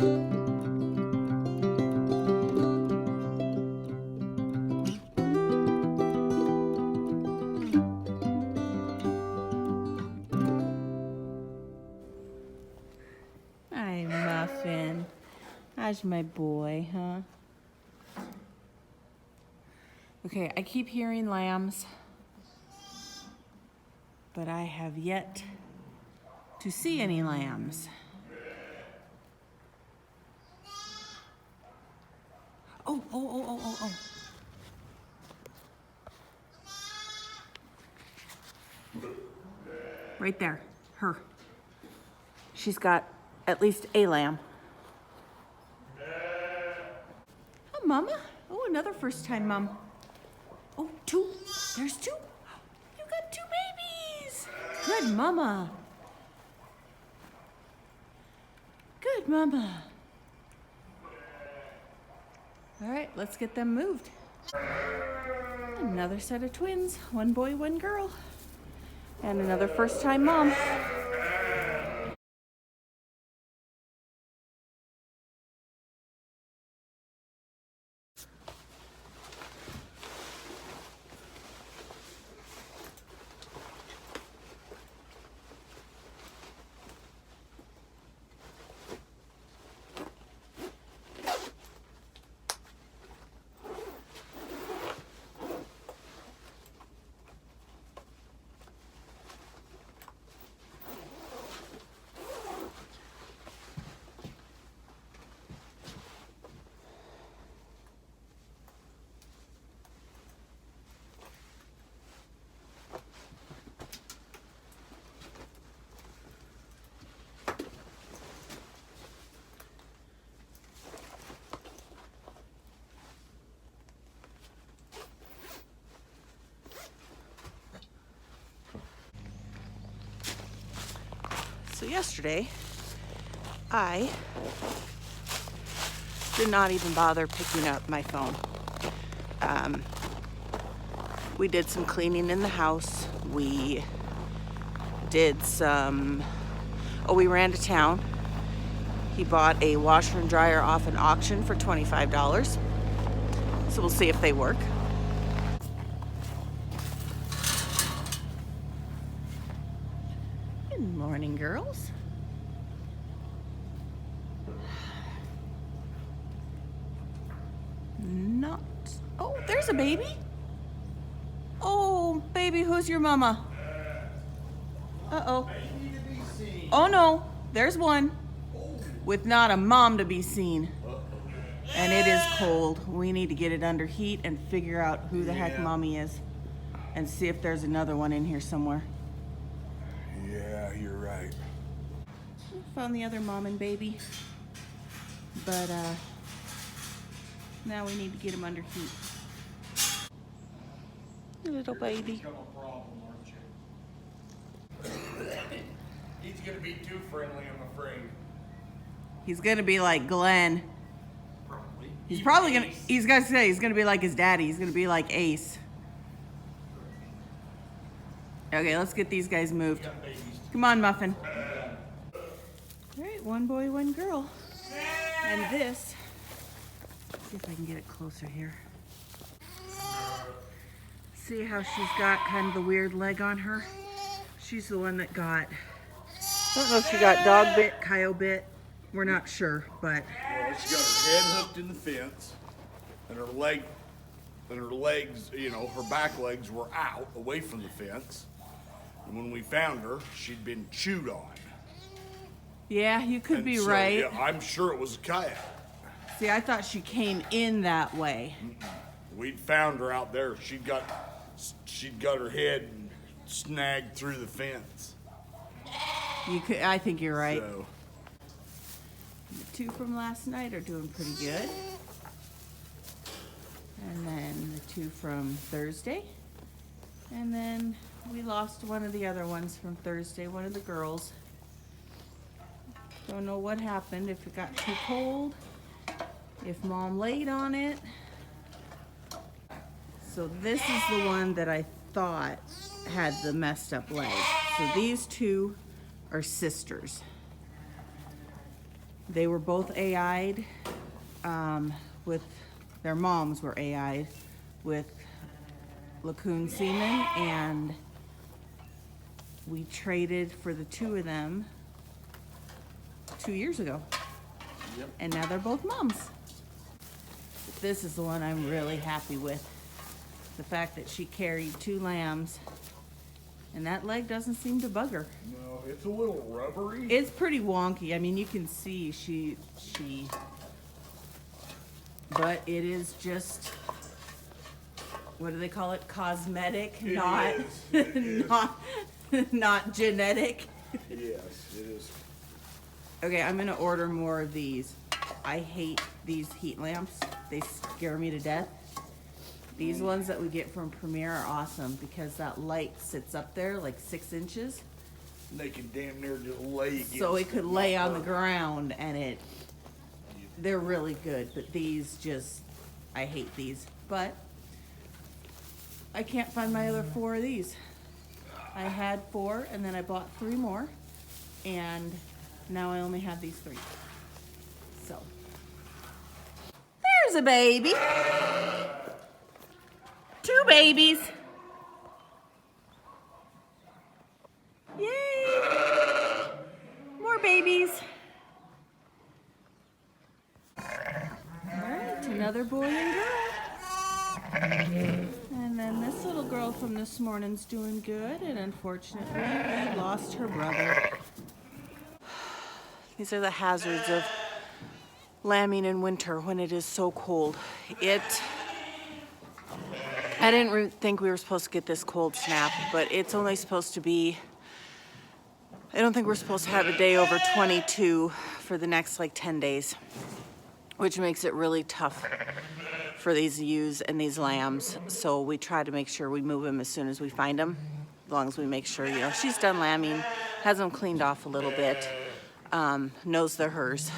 Hi, Muffin. How's my boy, huh? Okay, I keep hearing lambs, but I have yet to see any lambs. Oh. Right there, her. She's got at least a lamb. Oh, Mama. Oh, another first time mom. Oh, two. There's two. You got two babies. Good Mama. Good Mama. All right, let's get them moved. Another set of twins, one boy, one girl. And another first time mom. So yesterday, I did not even bother picking up my phone. We did some cleaning in the house. We did some, we ran to town. He bought a washer and dryer off an auction for $25. So we'll see if they work. Good morning, girls. Not, oh, there's a baby. Oh, baby, who's your mama? Uh-oh. Oh no, there's one with not a mom to be seen. And it is cold. We need to get it under heat and figure out who the heck mommy is and see if there's another one in here somewhere. Yeah, you're right. We found the other mom and baby, but now we need to get him under heat. Little baby. Become a problem, aren't you? He's gonna be too friendly, I'm afraid. He's gonna be like Glenn. Probably. He's probably gonna, he's gonna be like his daddy. He's gonna be like Ace. Okay, let's get these guys moved. Come on, Muffin. All right, one boy, one girl. And this, let's see if I can get it closer here. See how she's got kind of the weird leg on her? She's the one that got, I don't know if she got dog bit, coyote bit. We're not sure, but. Well, she got her head hooked in the fence, and her legs, you know, her back legs were out, away from the fence. And when we found her, she'd been chewed on. Yeah, you could be so, right. Yeah, I'm sure it was a coyote. See, I thought she came in that way. We'd found her out there. She'd got her head snagged through the fence. I think you're right. So, The two from last night are doing pretty good. And then the two from Thursday. And then we lost one of the other ones from Thursday, one of the girls. Don't know what happened, if it got too cold, if mom laid on it. So this is the one that I thought had the messed up leg. So these two are sisters. They were both AI'd, with their moms were AI'd with Lacoon semen, and we traded for the two of them 2 years ago. Yep. And now they're both moms. This is the one I'm really happy with. The fact that she carried 2 lambs and that leg doesn't seem to bug her. No, it's a little rubbery. It's pretty wonky. I mean, you can see she, but it is just, what do they call it? Cosmetic, It not, is. It is. not genetic. Yes, it is. Okay, I'm gonna order more of these. I hate these heat lamps. They scare me to death. These ones that we get from Premier are awesome because that light sits up there like 6 inches. They can damn near just lay against So it could and lay not on the hurt. ground and they're really good, but these just, I hate these. But I can't find my other 4 of these. I had 4 and then I bought 3 more and now I only have these 3. So, there's a baby. 2 babies. Yay! More babies. Alright, another boy and girl. And then this little girl from this morning's doing good, and unfortunately, we lost her brother. These are the hazards of lambing in winter when it is so cold. I didn't think we were supposed to get this cold snap, but it's only supposed to be, I don't think we're supposed to have a day over 22 for the next like 10 days, which makes it really tough for these ewes and these lambs. So we try to make sure we move them as soon as we find them, as long as we make sure, you know, she's done lambing, has them cleaned off a little bit, knows they're hers,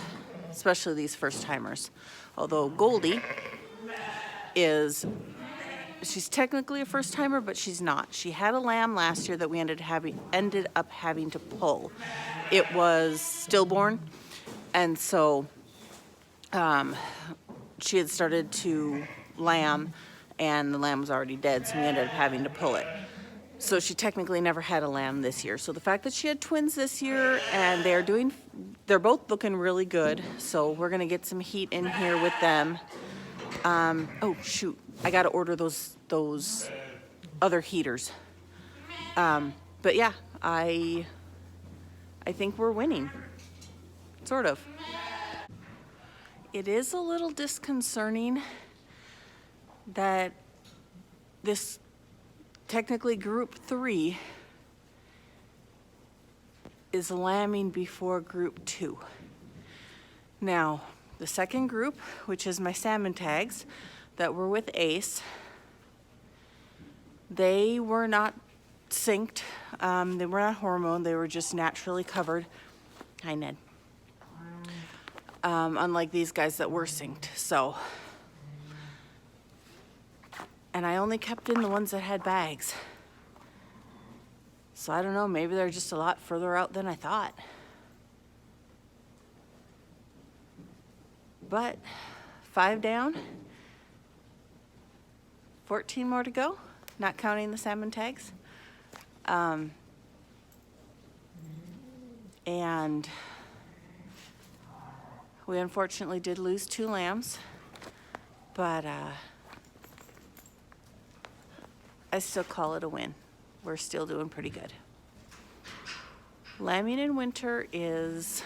especially these first timers. Although Goldie she's technically a first timer, but she's not. She had a lamb last year that we ended up having to pull. It was stillborn, and so she had started to lamb, and the lamb was already dead, so we ended up having to pull it. So she technically never had a lamb this year. So the fact that she had twins this year, and they're both looking really good. So we're gonna get some heat in here with them. Oh shoot, I gotta order those other heaters. But yeah, I think we're winning, sort of. It is a little disconcerting that this technically group 3 is lambing before group 2. Now, the second group, which is my salmon tags that were with Ace, they were not synced. They were not hormone, they were just naturally covered. Hi, Ned. Unlike these guys that were synced. So, and I only kept in the ones that had bags. So I don't know, maybe they're just a lot further out than I thought. But 5 down, 14 more to go, not counting the salmon tags. And we unfortunately did lose 2 lambs, but I still call it a win. We're still doing pretty good. Lambing in winter is,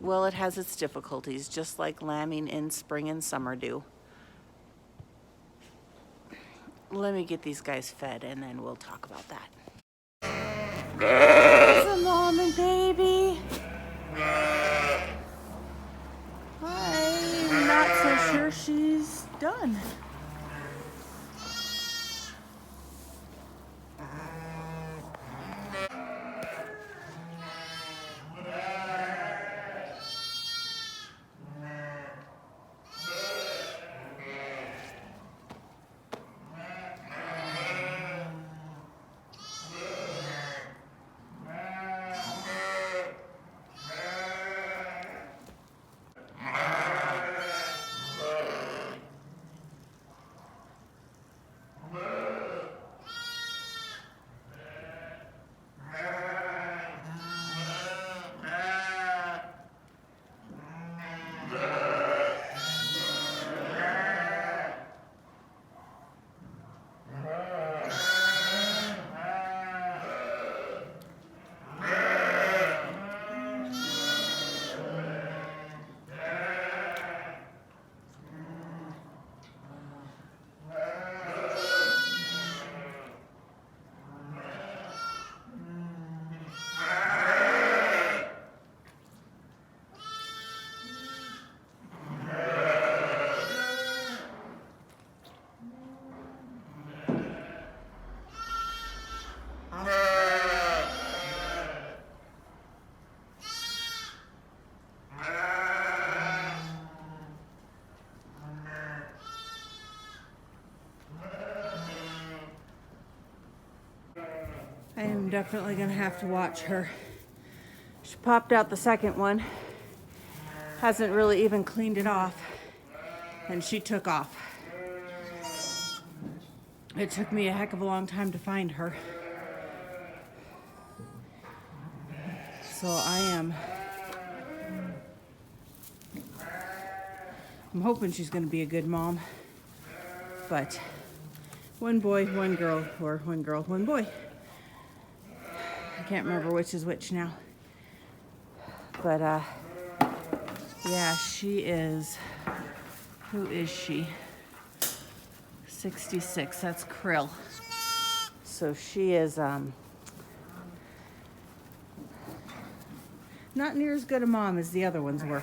well, it has its difficulties, just like lambing in spring and summer do. Let me get these guys fed and then we'll talk about that. There's a mom and baby. I'm not so sure she's done. I am definitely gonna have to watch her. She popped out the second one, hasn't really even cleaned it off, and she took off. It took me a heck of a long time to find her. So I'm hoping she's gonna be a good mom, but one boy, one girl, or one girl, one boy. I can't remember which is which now. But yeah, she is, who is she? 66, that's Krill. So she is not near as good a mom as the other ones were.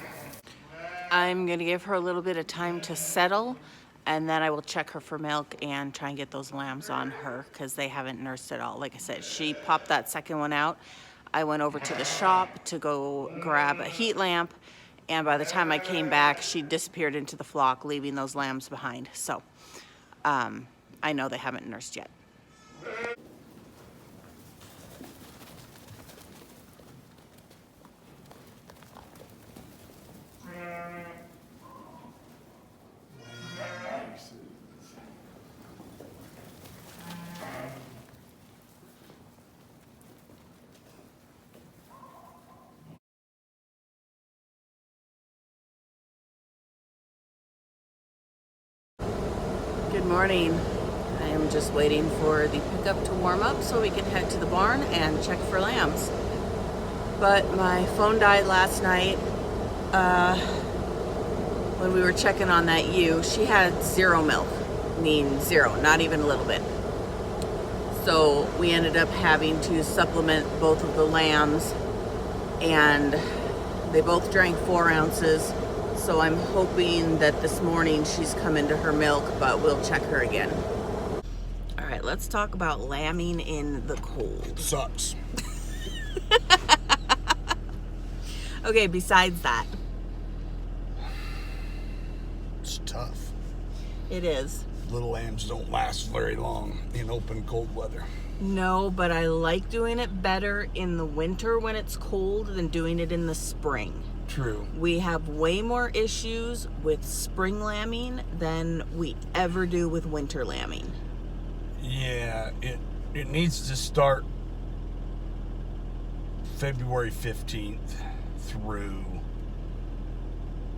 I'm gonna give her a little bit of time to settle, and then I will check her for milk and try and get those lambs on her because they haven't nursed at all. Like I said, she popped that second one out. I went over to the shop to go grab a heat lamp, and by the time I came back, she disappeared into the flock, leaving those lambs behind. So I know they haven't nursed yet. Good morning. I am just waiting for the pickup to warm up so we can head to the barn and check for lambs. But my phone died last night when we were checking on that ewe. She had zero milk, I mean zero, not even a little bit. So we ended up having to supplement both of the lambs, and they both drank 4 ounces. So I'm hoping that this morning she's come into her milk, but we'll check her again. All right, let's talk about lambing in the cold. Sucks. Okay, besides that. It's tough. It is. Little lambs don't last very long in open cold weather. No, but I like doing it better in the winter when it's cold than doing it in the spring. True. We have way more issues with spring lambing than we ever do with winter lambing. Yeah, it needs to start February 15th through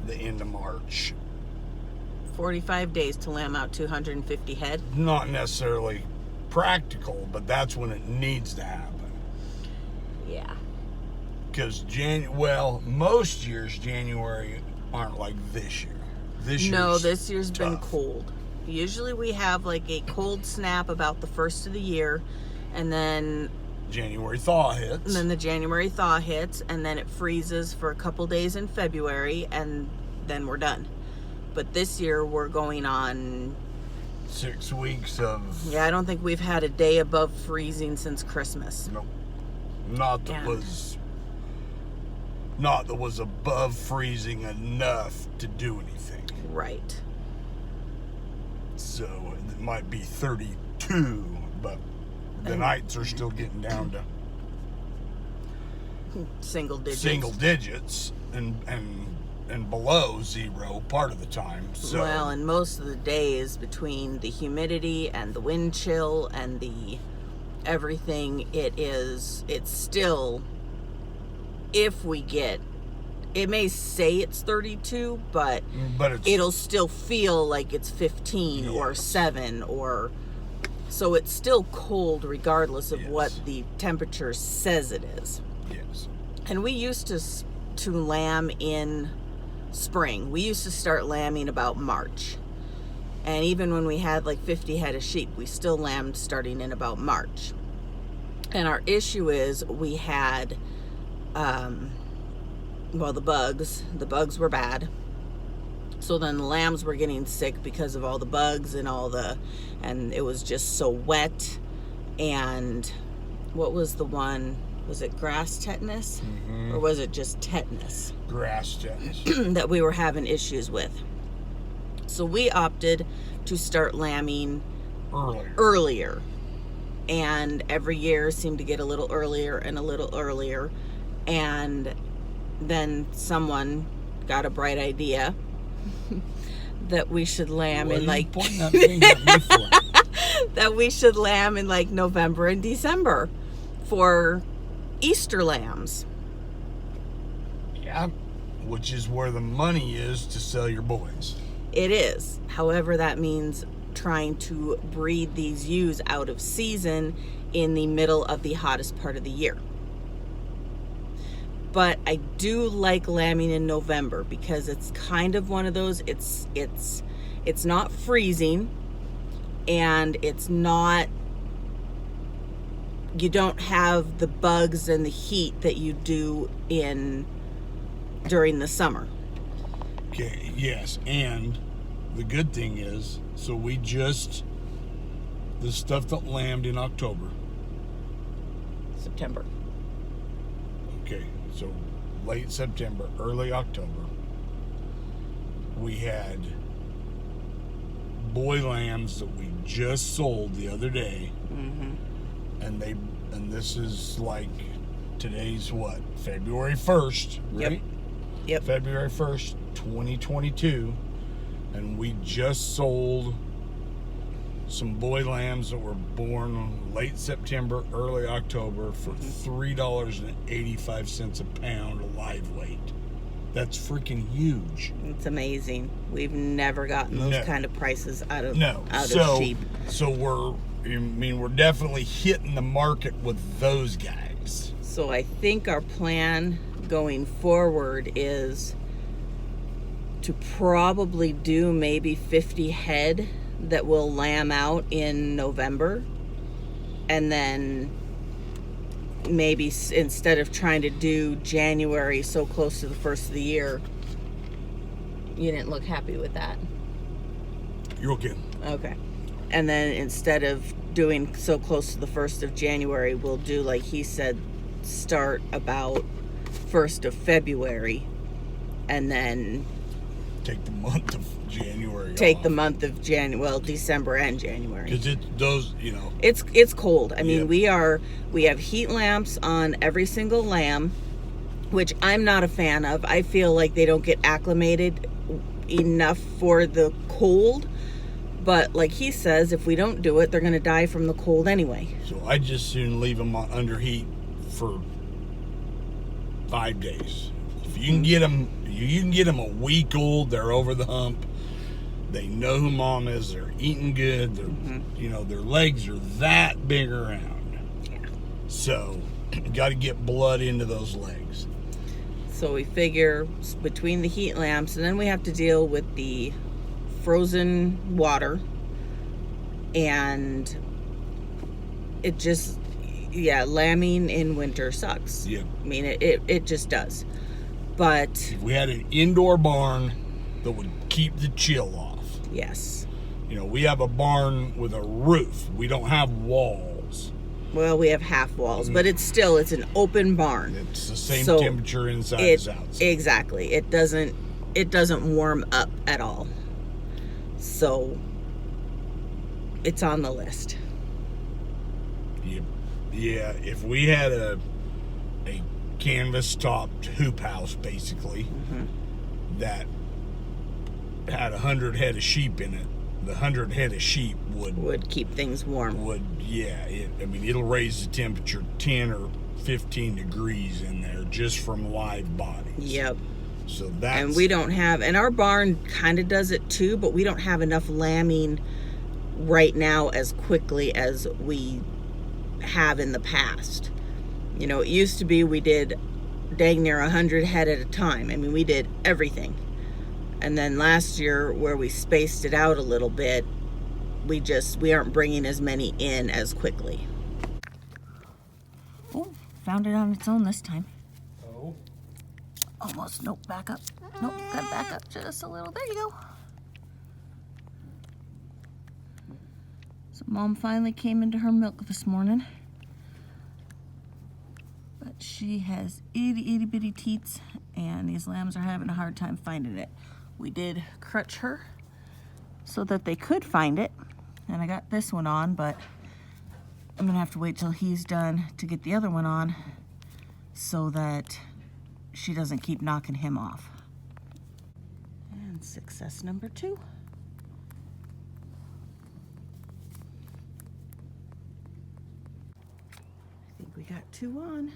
the end of March. 45 days to lamb out 250 head. Not necessarily practical, but that's when it needs to happen. Yeah. Because most years January aren't like this year. This year's tough. been cold. Usually we have like a cold snap about the first of the year, and then January thaw hits. And then the January thaw hits, and then it freezes for a couple days in February, and then we're done. But this year we're going on 6 weeks of... Yeah, I don't think we've had a day above freezing since Christmas. Nope. Not that was above freezing enough to do anything. Right. So it might be 32, but the nights are still getting down to single digits and below zero part of the time. So well, and most of the days between the humidity and the wind chill and the everything, it's still, if we get it may say it's 32, but But it'll still feel like it's 15 or Yes. 7 or so it's still cold regardless of Yes. what the temperature says it is. yes. And we used to lamb in spring. We used to start lambing about March. And even when we had like 50 head of sheep, we still lambed starting in about March. And our issue is we had the bugs were bad. So then the lambs were getting sick because of all the bugs and it was just so wet. And what was the one? Was it grass tetanus? Or was it just tetanus Grass tetanus. that we were having issues with? So we opted to start lambing earlier. And every year seemed to get a little earlier and a little earlier. And then someone got a bright idea that we should lamb What in are you like pointing that finger at me for? that we should lamb in like November and December for Easter lambs. Yeah, which is where the money is to sell your boys. It is. However, that means trying to breed these ewes out of season in the middle of the hottest part of the year. But I do like lambing in November because it's kind of one of those, it's not freezing and it's not, you don't have the bugs and the heat that you do during the summer. Okay, yes, and the good thing is, so the stuff that lambed in October. September. Okay, so late September, early October, we had boy lambs that we just sold the other day. And this is like, today's what, February 1st, right? Yep. February 1st, 2022, and we just sold some boy lambs that were born late September, early October for $3.85 a pound live weight. That's freaking huge. It's amazing. We've never gotten those kind of prices out of sheep. So we're definitely hitting the market with those guys. So I think our plan going forward is to probably do maybe 50 head that will lamb out in November, and then maybe instead of trying to do January so close to the first of the year. You didn't look happy with that. You're okay. Okay. And then instead of doing so close to the 1st of January, we'll do, like he said, start about 1st of February and then take the month of January take off. the month of December and January. Because It's cold. I mean, Yep. we have heat lamps on every single lamb, which I'm not a fan of. I feel like they don't get acclimated enough for the cold. But like he says, if we don't do it, they're going to die from the cold anyway. So I just soon leave them under heat for 5 days. If you can get them, you can get them a week old. They're over the hump. They know who mom is. They're eating good. They're, their legs are that big around. Yeah. So you got to get blood into those legs. So we figure between the heat lamps, and then we have to deal with the frozen water, and it just, lambing in winter sucks. Yeah. I mean, it just does. But If we had an indoor barn that would keep the chill off. yes. We have a barn with a roof. We don't have walls. Well, we have half walls, but it's an open barn. It's the same So temperature inside as outside. Exactly. It doesn't warm up at all. So it's on the list. Yeah, if we had a canvas topped hoop house basically that had 100 head of sheep in it, the 100 head of sheep Would keep things warm. It'll raise the temperature 10 or 15 degrees in there just from live bodies. Yep. So that's... And we don't have, and our barn kind of does it too, but we don't have enough lambing right now as quickly as we have in the past. You know, it used to be we did dang near 100 head at a time. I mean, we did everything. And then last year, where we spaced it out a little bit, we aren't bringing as many in as quickly. Oh, found it on its own this time. Oh. Almost. Nope, back up. Nope, gotta back up just a little. There you go. So Mom finally came into her milk this morning. But she has itty bitty teats, and these lambs are having a hard time finding it. We did crutch her so that they could find it. And I got this one on, but I'm gonna have to wait till he's done to get the other one on so that she doesn't keep knocking him off. And success number 2. I think we got 2 on.